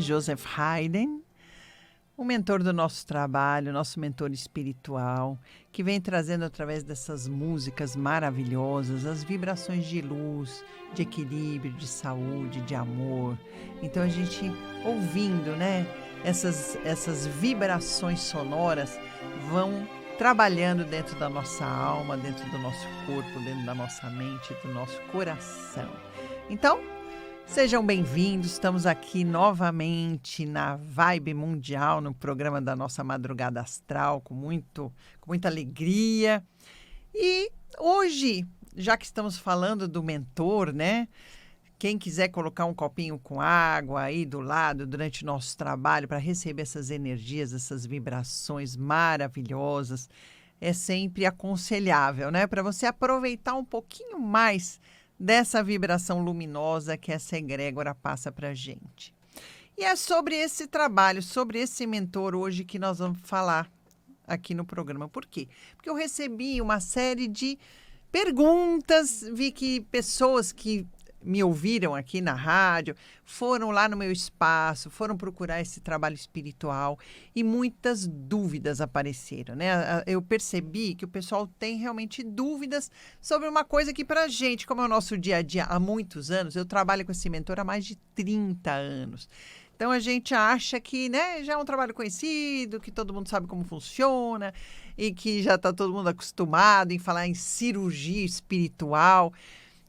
Joseph Haydn, o mentor do nosso trabalho, nosso mentor espiritual, que vem trazendo através dessas músicas maravilhosas as vibrações de luz, de equilíbrio, de saúde, de amor. Então a gente ouvindo, né, essas vibrações sonoras vão trabalhando dentro da nossa alma, dentro do nosso corpo, dentro da nossa mente, do nosso coração. Então, sejam bem-vindos, estamos aqui novamente na Vibe Mundial, no programa da nossa Madrugada Astral, com muita alegria. E hoje, já que estamos falando do mentor, né? Quem quiser colocar um copinho com água aí do lado durante o nosso trabalho para receber essas energias, essas vibrações maravilhosas, é sempre aconselhável, né? Para você aproveitar um pouquinho mais dessa vibração luminosa que essa egrégora passa para a gente. E é sobre esse trabalho, sobre esse mentor hoje que nós vamos falar aqui no programa. Por quê? Porque eu recebi uma série de perguntas, vi que pessoas que me ouviram aqui na rádio, foram lá no meu espaço, foram procurar esse trabalho espiritual e muitas dúvidas apareceram, né? Eu percebi que o pessoal tem realmente dúvidas sobre uma coisa que pra gente, como é o nosso dia a dia há muitos anos, eu trabalho com esse mentor há mais de 30 anos. Então a gente acha que, né, já é um trabalho conhecido, que todo mundo sabe como funciona e que já está todo mundo acostumado em falar em cirurgia espiritual.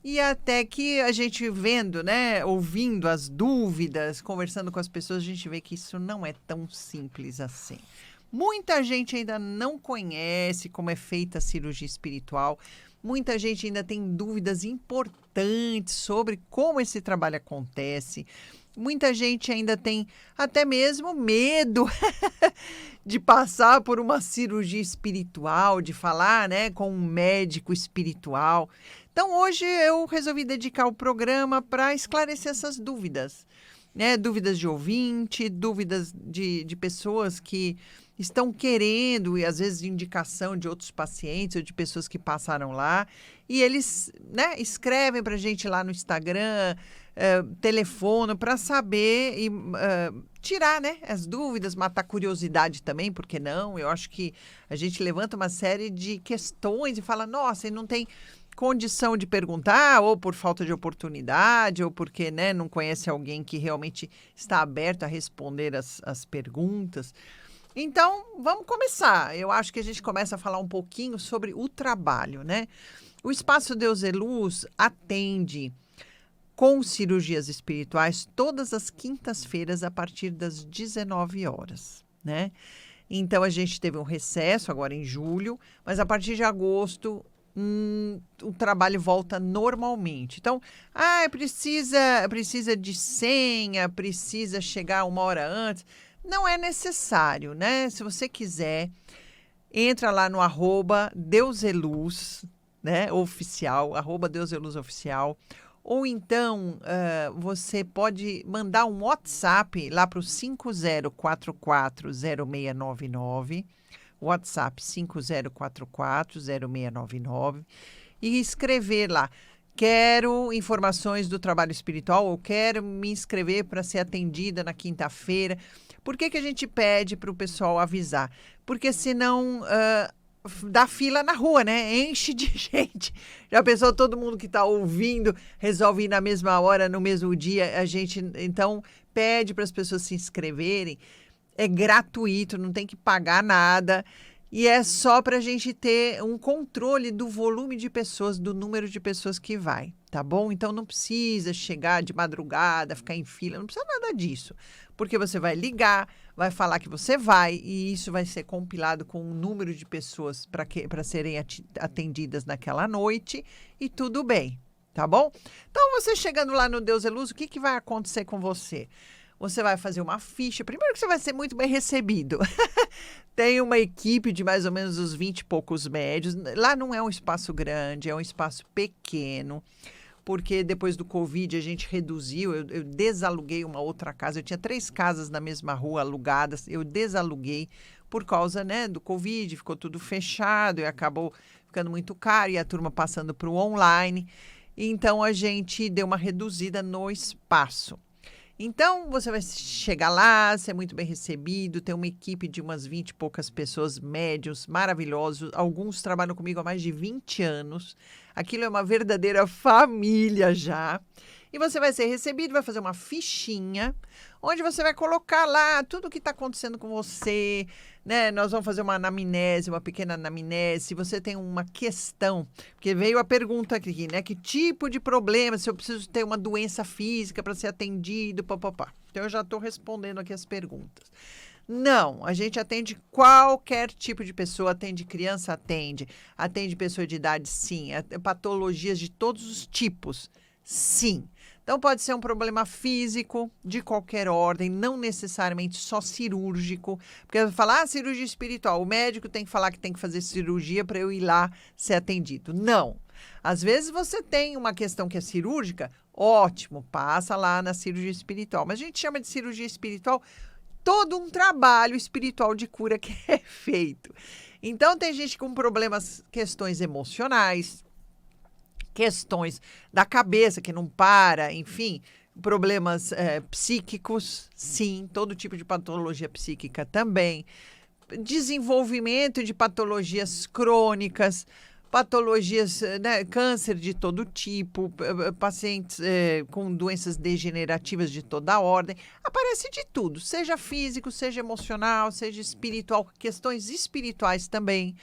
E até que a gente vendo, né, ouvindo as dúvidas, conversando com as pessoas, a gente vê que isso não é tão simples assim. Muita gente ainda não conhece como é feita a cirurgia espiritual. Muita gente ainda tem dúvidas importantes sobre como esse trabalho acontece. Muita gente ainda tem até mesmo medo de passar por uma cirurgia espiritual, de falar, né, com um médico espiritual. Então, hoje eu resolvi dedicar o programa para esclarecer essas dúvidas, né? Dúvidas de ouvinte, dúvidas de pessoas que estão querendo, e às vezes de indicação de outros pacientes ou de pessoas que passaram lá. E eles, né, escrevem para a gente lá no Instagram, telefonam para saber e tirar, né, as dúvidas, matar curiosidade também, por que não? Eu acho que a gente levanta uma série de questões e fala, nossa, e não tem condição de perguntar, ou por falta de oportunidade, ou porque, né, não conhece alguém que realmente está aberto a responder as perguntas. Então, vamos começar. Eu acho que a gente começa a falar um pouquinho sobre o trabalho, né? O Espaço Deus é Luz atende com cirurgias espirituais todas as quintas-feiras a partir das 19 horas, né? Então, a gente teve um recesso agora em julho, mas a partir de agosto o trabalho volta normalmente. Então, precisa de senha, precisa chegar 1 hora antes. Não é necessário, né? Se você quiser, entra lá no @deuseluz, né? Oficial, @deuseluz oficial. Ou então, você pode mandar um WhatsApp lá para o 50440699. WhatsApp 50440699 e escrever lá, quero informações do trabalho espiritual ou quero me inscrever para ser atendida na quinta-feira. Por que a gente pede para o pessoal avisar? Porque senão dá fila na rua, né? Enche de gente. Já pensou, todo mundo que está ouvindo resolve ir na mesma hora, no mesmo dia? A gente, então, pede para as pessoas se inscreverem. É gratuito, não tem que pagar nada. E é só para a gente ter um controle do volume de pessoas, do número de pessoas que vai, tá bom? Então não precisa chegar de madrugada, ficar em fila, não precisa nada disso. Porque você vai ligar, vai falar que você vai, e isso vai ser compilado com um número de pessoas para serem atendidas naquela noite, e tudo bem, tá bom? Então, você chegando lá no Deus é Luz, o que vai acontecer com você? Você vai fazer uma ficha. Primeiro que você vai ser muito bem recebido. Tem uma equipe de mais ou menos uns 20 e poucos médios. Lá não é um espaço grande, é um espaço pequeno. Porque depois do Covid a gente reduziu. Eu desaluguei uma outra casa. Eu tinha 3 casas na mesma rua alugadas. Eu desaluguei por causa, né, do Covid. Ficou tudo fechado e acabou ficando muito caro. E a turma passando para o online. Então a gente deu uma reduzida no espaço. Então, você vai chegar lá, ser muito bem recebido, ter uma equipe de umas 20 e poucas pessoas, médios, maravilhosos. Alguns trabalham comigo há mais de 20 anos. Aquilo é uma verdadeira família já. E você vai ser recebido, vai fazer uma fichinha, onde você vai colocar lá tudo o que está acontecendo com você, né? Nós vamos fazer uma anamnese, uma pequena anamnese. Se você tem uma questão, porque veio a pergunta aqui, né? Que tipo de problema, se eu preciso ter uma doença física para ser atendido, papapá. Então, eu já estou respondendo aqui as perguntas. Não, a gente atende qualquer tipo de pessoa, atende criança, atende pessoa de idade, sim, patologias de todos os tipos, sim. Então, pode ser um problema físico de qualquer ordem, não necessariamente só cirúrgico, porque eu vou falar, cirurgia espiritual, o médico tem que falar que tem que fazer cirurgia para eu ir lá ser atendido. Não. Às vezes você tem uma questão que é cirúrgica, ótimo, passa lá na cirurgia espiritual, mas a gente chama de cirurgia espiritual todo um trabalho espiritual de cura que é feito. Então, tem gente com problemas, questões emocionais, questões da cabeça que não para, enfim, problemas psíquicos, sim, todo tipo de patologia psíquica também, desenvolvimento de patologias crônicas, patologias, né, câncer de todo tipo, pacientes com doenças degenerativas de toda ordem, aparece de tudo, seja físico, seja emocional, seja espiritual, questões espirituais também.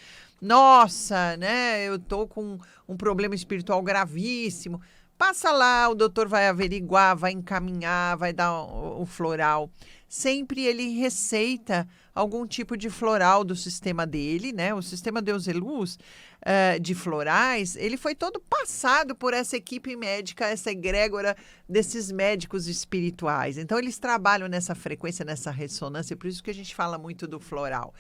Nossa, né, eu tô com um problema espiritual gravíssimo. Passa lá, o doutor vai averiguar, vai encaminhar, vai dar o floral. Sempre ele receita algum tipo de floral do sistema dele, né? O sistema Deus e Luz de florais, ele foi todo passado por essa equipe médica, essa egrégora desses médicos espirituais. Então, eles trabalham nessa frequência, nessa ressonância, por isso que a gente fala muito do floral.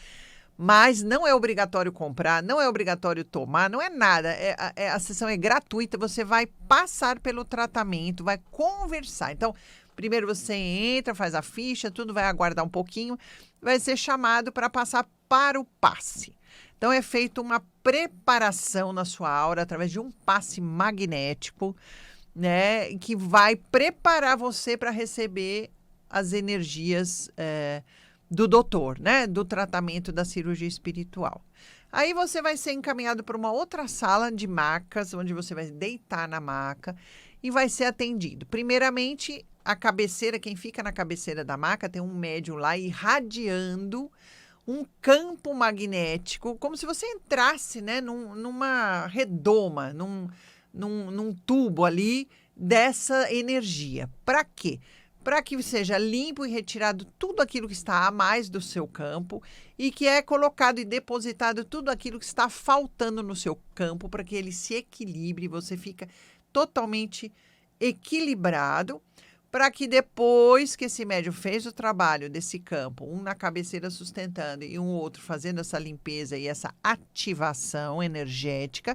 Mas não é obrigatório comprar, não é obrigatório tomar, não é nada. A sessão é gratuita, você vai passar pelo tratamento, vai conversar. Então, primeiro você entra, faz a ficha, tudo vai aguardar um pouquinho, vai ser chamado para passar para o passe. Então, é feita uma preparação na sua aura através de um passe magnético, né, que vai preparar você para receber as energias do doutor, né? Do tratamento da cirurgia espiritual. Aí você vai ser encaminhado para uma outra sala de macas, onde você vai deitar na maca e vai ser atendido. Primeiramente, a cabeceira, quem fica na cabeceira da maca, tem um médium lá irradiando um campo magnético, como se você entrasse, né, numa redoma, num tubo ali dessa energia. Para quê? Para que seja limpo e retirado tudo aquilo que está a mais do seu campo e que é colocado e depositado tudo aquilo que está faltando no seu campo para que ele se equilibre e você fica totalmente equilibrado, para que depois que esse médium fez o trabalho desse campo, um na cabeceira sustentando e um outro fazendo essa limpeza e essa ativação energética,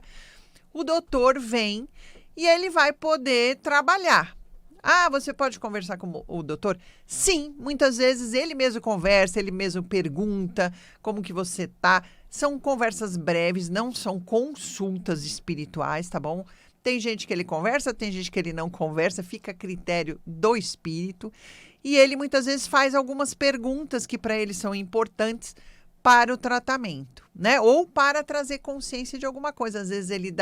o doutor vem e ele vai poder trabalhar. Ah, você pode conversar com o doutor? Sim, muitas vezes ele mesmo conversa, ele mesmo pergunta como que você tá. São conversas breves, não são consultas espirituais, tá bom? Tem gente que ele conversa, tem gente que ele não conversa, fica a critério do espírito. E ele muitas vezes faz algumas perguntas que para ele são importantes para o tratamento, né? Ou para trazer consciência de alguma coisa. Às vezes ele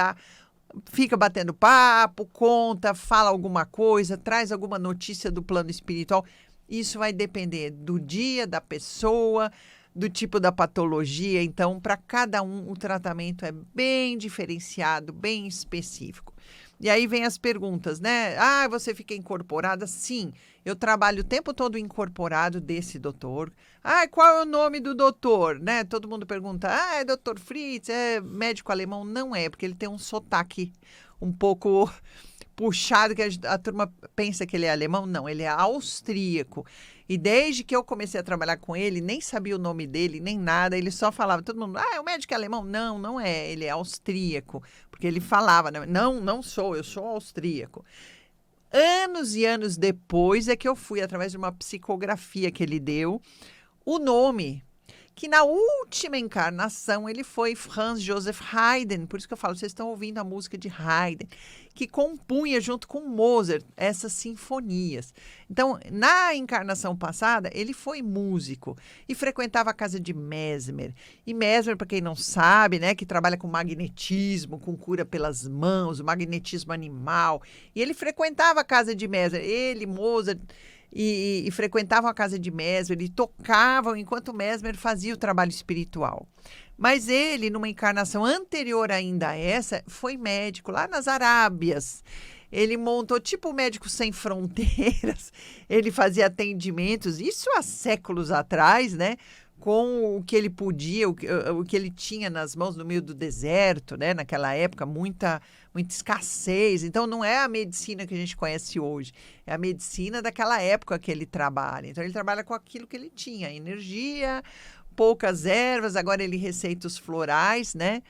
fica batendo papo, conta, fala alguma coisa, traz alguma notícia do plano espiritual. Isso vai depender do dia, da pessoa, do tipo da patologia. Então, para cada um, o tratamento é bem diferenciado, bem específico. E aí vem as perguntas, né? Ah, você fica incorporada? Sim, eu trabalho o tempo todo incorporado desse doutor. Ah, qual é o nome do doutor? Né? Todo mundo pergunta, é doutor Fritz, é médico alemão? Não é, porque ele tem um sotaque um pouco puxado, que a turma pensa que ele é alemão. Não, ele é austríaco. E desde que eu comecei a trabalhar com ele, nem sabia o nome dele, nem nada, ele só falava, todo mundo, é o médico alemão? Não, não é, ele é austríaco, porque ele falava, não sou, eu sou austríaco. Anos e anos depois é que eu fui, através de uma psicografia que ele deu, o nome que na última encarnação ele foi Franz Joseph Haydn, por isso que eu falo, vocês estão ouvindo a música de Haydn, que compunha junto com Mozart essas sinfonias. Então, na encarnação passada, ele foi músico e frequentava a casa de Mesmer. E Mesmer, para quem não sabe, né, que trabalha com magnetismo, com cura pelas mãos, o magnetismo animal. E ele frequentava a casa de Mesmer, ele, Mozart, e frequentavam a casa de Mesmer, e tocavam enquanto Mesmer fazia o trabalho espiritual. Mas ele, numa encarnação anterior ainda a essa, foi médico lá nas Arábias. Ele montou tipo Médicos Sem Fronteiras, ele fazia atendimentos, isso há séculos atrás, né? Com o que ele podia, o que ele tinha nas mãos no meio do deserto, né? Naquela época, muita escassez. Então, não é a medicina que a gente conhece hoje, é a medicina daquela época que ele trabalha. Então, ele trabalha com aquilo que ele tinha, energia, poucas ervas, agora ele receita os florais, né?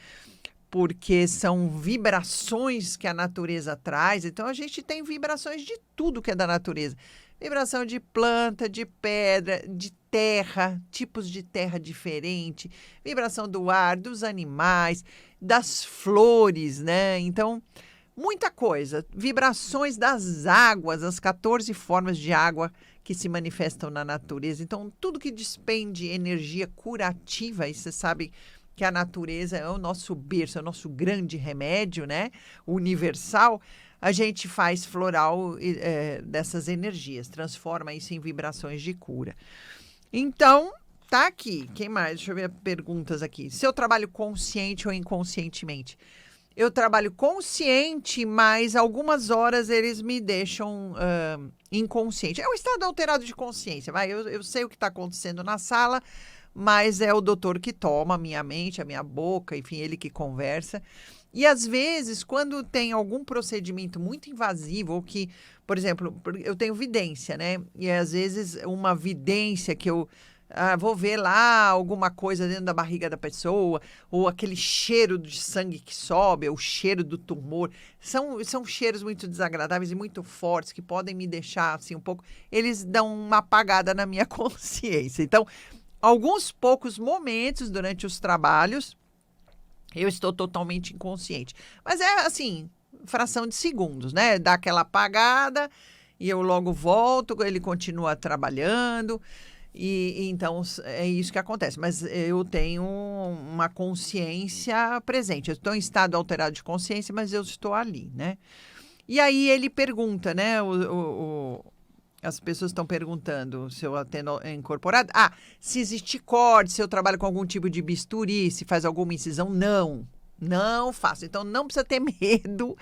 Porque são vibrações que a natureza traz. Então, a gente tem vibrações de tudo que é da natureza. Vibração de planta, de pedra, de terra, tipos de terra diferente, vibração do ar, dos animais, das flores, né? Então, muita coisa. Vibrações das águas, as 14 formas de água que se manifestam na natureza. Então, tudo que despende energia curativa, e você sabe que a natureza é o nosso berço, é o nosso grande remédio, né? Universal. A gente faz floral dessas energias, transforma isso em vibrações de cura. Então, tá aqui. Quem mais? Deixa eu ver perguntas aqui. Se eu trabalho consciente ou inconscientemente? Eu trabalho consciente, mas algumas horas eles me deixam inconsciente. É um estado alterado de consciência, vai. Eu sei o que está acontecendo na sala, mas é o doutor que toma a minha mente, a minha boca, enfim, ele que conversa. E, às vezes, quando tem algum procedimento muito invasivo, ou que, por exemplo, eu tenho vidência, né? E, às vezes, uma vidência que eu vou ver lá alguma coisa dentro da barriga da pessoa, ou aquele cheiro de sangue que sobe, ou o cheiro do tumor. São cheiros muito desagradáveis e muito fortes, que podem me deixar, assim, um pouco... Eles dão uma apagada na minha consciência. Então, alguns poucos momentos durante os trabalhos, eu estou totalmente inconsciente. Mas é assim, fração de segundos, né? Dá aquela apagada e eu logo volto, ele continua trabalhando. E então é isso que acontece. Mas eu tenho uma consciência presente. Eu estou em estado alterado de consciência, mas eu estou ali, né? E aí ele pergunta, né? As pessoas estão perguntando se eu atendo incorporado. Se existe corte, se eu trabalho com algum tipo de bisturi, se faz alguma incisão. Não faço. Então, não precisa ter medo.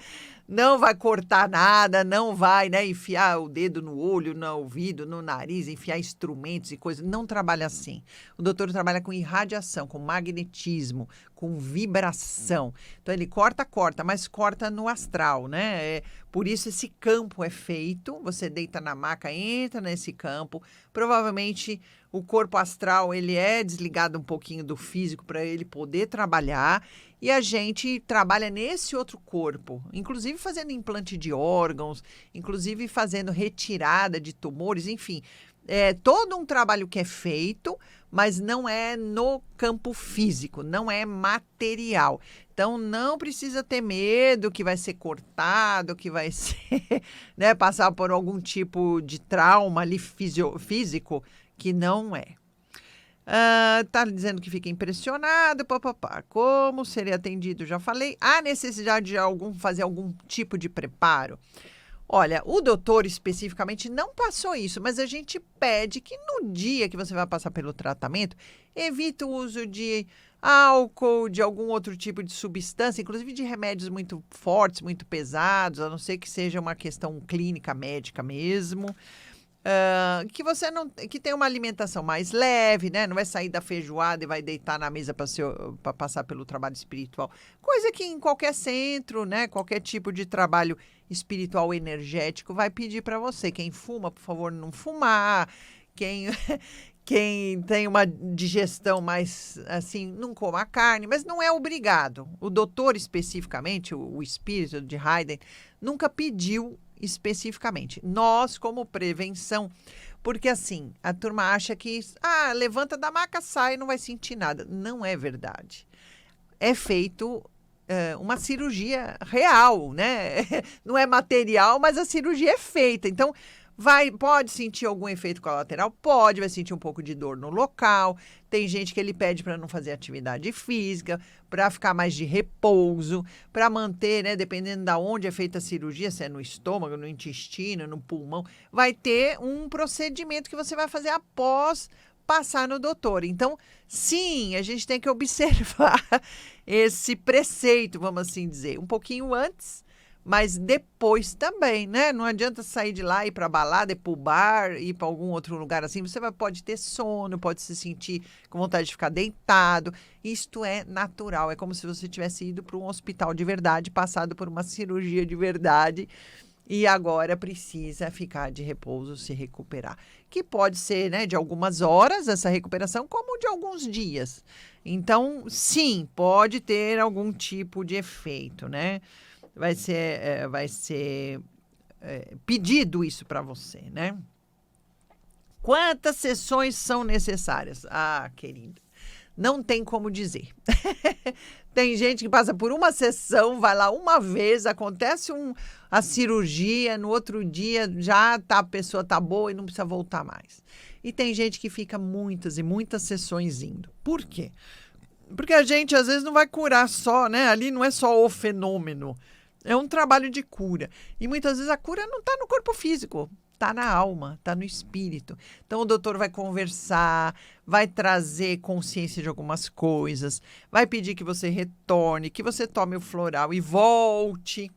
Não vai cortar nada, não vai, né, enfiar o dedo no olho, no ouvido, no nariz, enfiar instrumentos e coisas. Não trabalha assim. O doutor trabalha com irradiação, com magnetismo, com vibração. Então, ele corta, mas corta no astral, né? Por isso, esse campo é feito. Você deita na maca, entra nesse campo. Provavelmente, o corpo astral, ele é desligado um pouquinho do físico para ele poder trabalhar. E a gente trabalha nesse outro corpo, inclusive fazendo implante de órgãos, inclusive fazendo retirada de tumores, enfim. É todo um trabalho que é feito, mas não é no campo físico, não é material. Então, não precisa ter medo que vai ser cortado, que vai ser, né, passar por algum tipo de trauma ali físico, que não é. Tá dizendo que fica impressionado, papapá. Como seria atendido? Já falei. Há necessidade de fazer algum tipo de preparo? Olha, o doutor especificamente não passou isso, mas a gente pede que no dia que você vai passar pelo tratamento, evite o uso de álcool, de algum outro tipo de substância, inclusive de remédios muito fortes, muito pesados, a não ser que seja uma questão clínica, médica mesmo. Que tenha uma alimentação mais leve, né? Não vai sair da feijoada e vai deitar na mesa para passar pelo trabalho espiritual. Coisa que em qualquer centro, né? Qualquer tipo de trabalho espiritual energético vai pedir para você. Quem fuma, por favor, não fumar. Quem tem uma digestão mais assim, não coma carne, mas não é obrigado. O doutor especificamente, o espírito de Haydn, nunca pediu especificamente. Nós, como prevenção, Porque assim, a turma acha que, levanta da maca, sai, não vai sentir nada. Não é verdade. É feito uma cirurgia real, né? Não é material, mas a cirurgia é feita. Então, pode sentir algum efeito colateral? Pode, vai sentir um pouco de dor no local. Tem gente que ele pede para não fazer atividade física, para ficar mais de repouso, para manter, né? Dependendo da onde é feita a cirurgia, se é no estômago, no intestino, no pulmão, vai ter um procedimento que você vai fazer após passar no doutor. Então, sim, a gente tem que observar esse preceito, vamos assim dizer, um pouquinho antes, mas depois também, né? Não adianta sair de lá, ir para balada, ir para o bar, ir para algum outro lugar assim. Você pode ter sono, pode se sentir com vontade de ficar deitado. Isto é natural. É como se você tivesse ido para um hospital de verdade, passado por uma cirurgia de verdade e agora precisa ficar de repouso, se recuperar. Que pode ser, né, de algumas horas essa recuperação, como de alguns dias. Então, sim, pode ter algum tipo de efeito, né? Vai ser pedido isso para você, né? Quantas sessões são necessárias? Querido, não tem como dizer. Tem gente que passa por uma sessão, vai lá uma vez, acontece a cirurgia, no outro dia a pessoa tá boa e não precisa voltar mais. E tem gente que fica muitas e muitas sessões indo. Por quê? Porque a gente às vezes não vai curar só, né? Ali não é só o fenômeno. É um trabalho de cura. E muitas vezes a cura não está no corpo físico, está na alma, está no espírito. Então o doutor vai conversar, vai trazer consciência de algumas coisas, vai pedir que você retorne, que você tome o floral e volte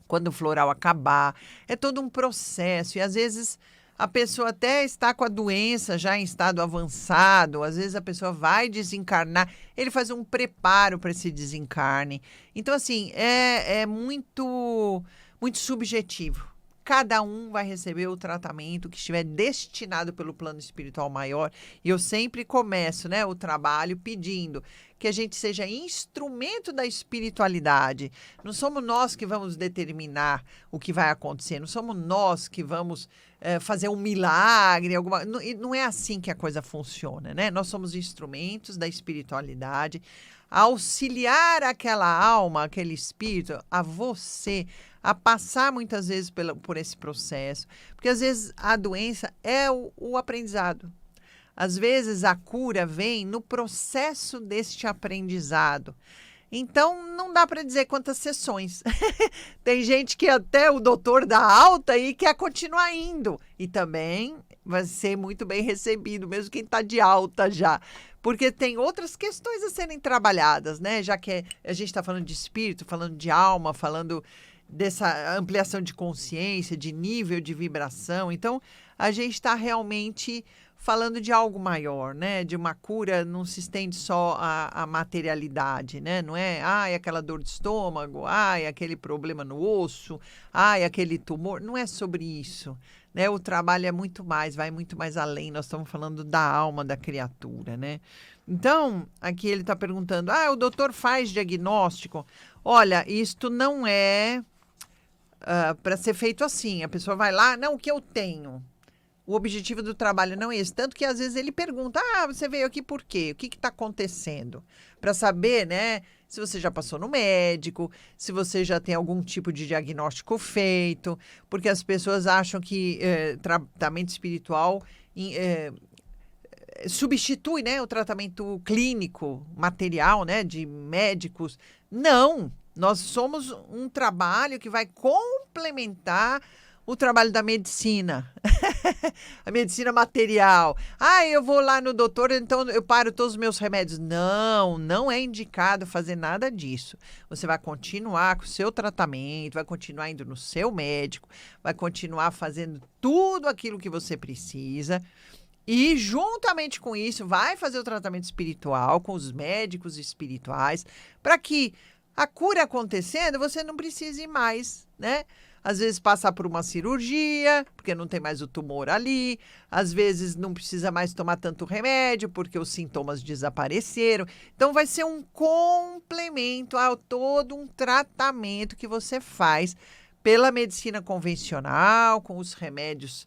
quando o floral acabar. É todo um processo e às vezes a pessoa até está com a doença já em estado avançado, às vezes a pessoa vai desencarnar, ele faz um preparo para esse desencarne. Então, assim, é muito, muito subjetivo. Cada um vai receber o tratamento que estiver destinado pelo plano espiritual maior. E eu sempre começo, né, o trabalho pedindo que a gente seja instrumento da espiritualidade. Não somos nós que vamos determinar o que vai acontecer, não somos nós que vamos fazer um milagre, não é assim que a coisa funciona, né? Nós somos instrumentos da espiritualidade, auxiliar aquela alma, aquele espírito, a você, a passar muitas vezes por esse processo, porque às vezes a doença é o aprendizado. Às vezes a cura vem no processo deste aprendizado. Então, não dá para dizer quantas sessões. Tem gente que até o doutor dá alta e quer continuar indo. E também vai ser muito bem recebido, mesmo quem está de alta já. Porque tem outras questões a serem trabalhadas, né? Já que a gente está falando de espírito, falando de alma, falando dessa ampliação de consciência, de nível de vibração. Então, a gente está realmente falando de algo maior, né? De uma cura, não se estende só à materialidade, né? Não é, aquela dor de estômago, aquele problema no osso, aquele tumor. Não é sobre isso, né? O trabalho é muito mais, vai muito mais além. Nós estamos falando da alma da criatura, né? Então, aqui ele está perguntando, o doutor faz diagnóstico? Olha, isto não é para ser feito assim. A pessoa vai lá, não, o que eu tenho? O objetivo do trabalho não é esse. Tanto que às vezes ele pergunta, você veio aqui por quê? O que está acontecendo? Para saber, né, se você já passou no médico, se você já tem algum tipo de diagnóstico feito, porque as pessoas acham que tratamento espiritual substitui, né, o tratamento clínico, material, né, de médicos. Não, nós somos um trabalho que vai complementar o trabalho da medicina, a medicina material. Eu vou lá no doutor, então eu paro todos os meus remédios. Não, não é indicado fazer nada disso. Você vai continuar com o seu tratamento, vai continuar indo no seu médico, vai continuar fazendo tudo aquilo que você precisa. E, juntamente com isso, vai fazer o tratamento espiritual com os médicos espirituais, para que a cura acontecendo, você não precise mais, né? Às vezes passar por uma cirurgia, porque não tem mais o tumor ali. Às vezes não precisa mais tomar tanto remédio, porque os sintomas desapareceram. Então, vai ser um complemento a todo um tratamento que você faz pela medicina convencional, com os remédios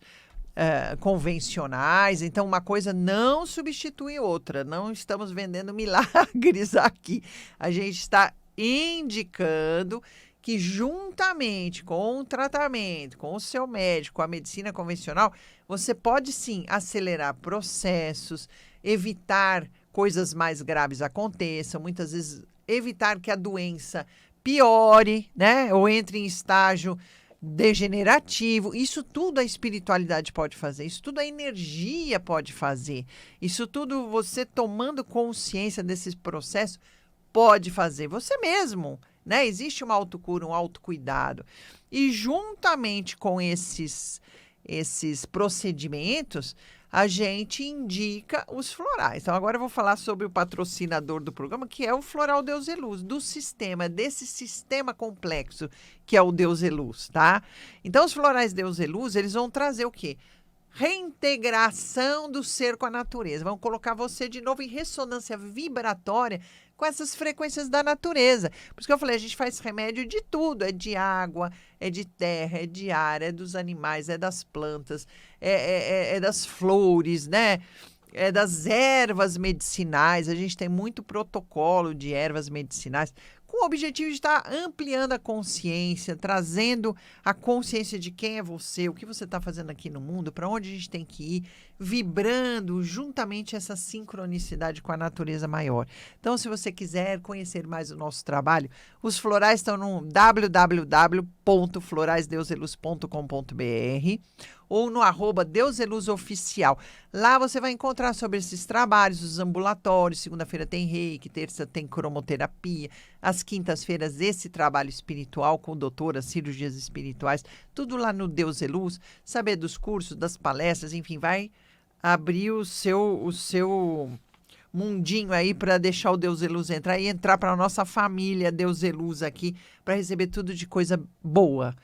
convencionais. Então, uma coisa não substitui outra. Não estamos vendendo milagres aqui. A gente está indicando que juntamente com o tratamento, com o seu médico, com a medicina convencional, você pode sim acelerar processos, evitar coisas mais graves aconteçam, muitas vezes evitar que a doença piore, né? Ou entre em estágio degenerativo. Isso tudo a espiritualidade pode fazer, isso tudo a energia pode fazer, isso tudo você tomando consciência desse processo pode fazer, você mesmo, né? Existe uma autocura, um autocuidado. E juntamente com esses procedimentos, a gente indica os florais. Então, agora eu vou falar sobre o patrocinador do programa, que é o Floral Deus e Luz, desse sistema complexo que é o Deus e Luz, tá? Então, os florais Deus e Luz, eles vão trazer o quê? Reintegração do ser com a natureza. Vão colocar você de novo em ressonância vibratória com essas frequências da natureza. Por isso que eu falei, a gente faz remédio de tudo. É de água, é de terra, é de ar, é dos animais, é das plantas, é das flores, né? É das ervas medicinais. A gente tem muito protocolo de ervas medicinais com o objetivo de estar ampliando a consciência, trazendo a consciência de quem é você, o que você está fazendo aqui no mundo, para onde a gente tem que ir, vibrando juntamente essa sincronicidade com a natureza maior. Então, se você quiser conhecer mais o nosso trabalho, os florais estão no www.floraisdeuseluz.com.br ou no @DeusEluzOficial. Lá você vai encontrar sobre esses trabalhos, os ambulatórios. Segunda-feira tem reiki, terça tem cromoterapia, às quintas-feiras esse trabalho espiritual com doutoras, cirurgias espirituais, tudo lá no Deus e Luz. Saber dos cursos, das palestras, enfim, vai abrir o seu mundinho aí para deixar o Deus e Luz entrar e entrar para a nossa família Deus e Luz aqui para receber tudo de coisa boa.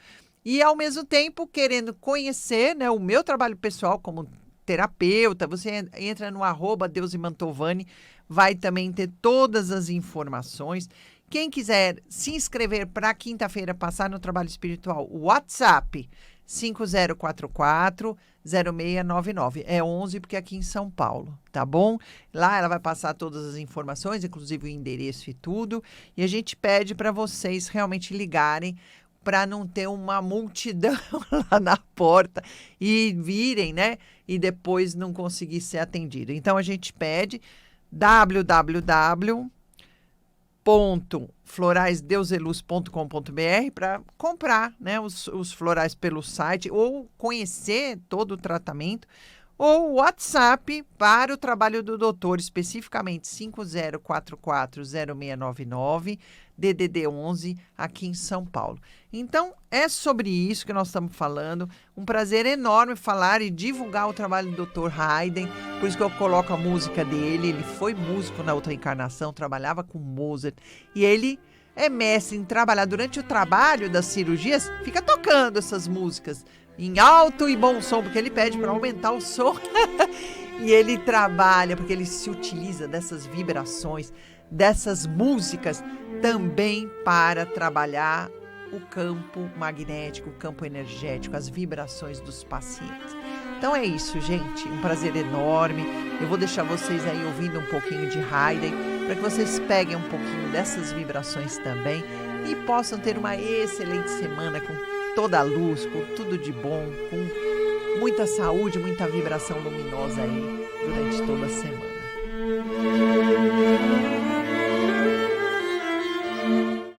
E, ao mesmo tempo, querendo conhecer, né, o meu trabalho pessoal como terapeuta, você entra no @Deusemantovani, vai também ter todas as informações. Quem quiser se inscrever para quinta-feira passar no trabalho espiritual, o WhatsApp 5044-0699. É 11 porque é aqui em São Paulo, tá bom? Lá ela vai passar todas as informações, inclusive o endereço e tudo. E a gente pede para vocês realmente ligarem para não ter uma multidão lá na porta e virem, né? E depois não conseguir ser atendido. Então, a gente pede www.floraisdeuseluz.com.br para comprar, né, os florais pelo site ou conhecer todo o tratamento, ou o WhatsApp para o trabalho do doutor, especificamente 5044-0699, DDD 11, aqui em São Paulo. Então, é sobre isso que nós estamos falando. Um prazer enorme falar e divulgar o trabalho do Dr. Haydn, por isso que eu coloco a música dele. Ele foi músico na outra encarnação, trabalhava com Mozart, e ele é mestre em trabalhar durante o trabalho das cirurgias, fica tocando essas músicas em alto e bom som, porque ele pede para aumentar o som. E ele trabalha, porque ele se utiliza dessas vibrações, dessas músicas, também para trabalhar o campo magnético, o campo energético, as vibrações dos pacientes. Então é isso, gente. Um prazer enorme. Eu vou deixar vocês aí ouvindo um pouquinho de Haydn, para que vocês peguem um pouquinho dessas vibrações também e possam ter uma excelente semana com toda a luz, com tudo de bom, com muita saúde, muita vibração luminosa aí durante toda a semana.